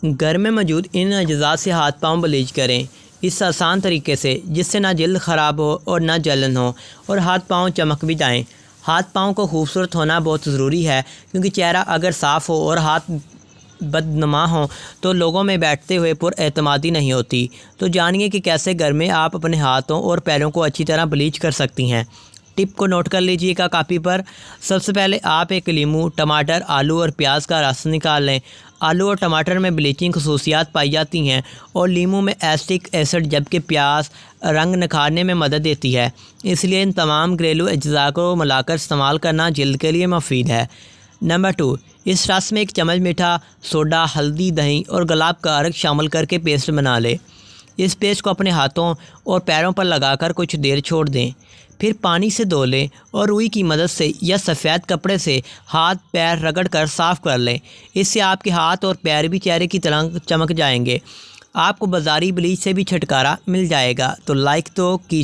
گھر میں موجود ان اجزاء سے ہاتھ پاؤں بلیچ کریں اس آسان طریقے سے جس سے نہ جلد خراب ہو اور نہ جلن ہو اور ہاتھ پاؤں چمک بھی جائیں۔ ہاتھ پاؤں کو خوبصورت ہونا بہت ضروری ہے، کیونکہ چہرہ اگر صاف ہو اور ہاتھ بدنما ہوں تو لوگوں میں بیٹھتے ہوئے پر اعتمادی نہیں ہوتی۔ تو جانیے کہ کیسے گھر میں آپ اپنے ہاتھوں اور پیروں کو اچھی طرح بلیچ کر سکتی ہیں۔ ٹپ کو نوٹ کر لیجئے گا کاپی پر۔ سب سے پہلے آپ ایک لیموں، ٹماٹر، آلو اور پیاز کا رس نکال لیں۔ آلو اور ٹماٹر میں بلیچنگ خصوصیات پائی جاتی ہیں اور لیموں میں ایسٹک ایسڈ، جبکہ پیاز رنگ نکھارنے میں مدد دیتی ہے۔ اس لیے ان تمام گھریلو اجزاء کو ملا کر استعمال کرنا جلد کے لیے مفید ہے۔ نمبر 2، اس رس میں 1 چمچ میٹھا سوڈا، ہلدی، دہی اور گلاب کا عرق شامل کر کے پیسٹ بنا لیں۔ اس پیسٹ کو اپنے ہاتھوں اور پیروں پر لگا کر کچھ دیر چھوڑ دیں، پھر پانی سے دھو لیں اور روئی کی مدد سے یا سفید کپڑے سے ہاتھ پیر رگڑ کر صاف کر لیں۔ اس سے آپ کے ہاتھ اور پیر بھی چہرے کی طرح چمک جائیں گے۔ آپ کو بازاری بلیچ سے بھی چھٹکارا مل جائے گا۔ تو لائک تو کیجیے۔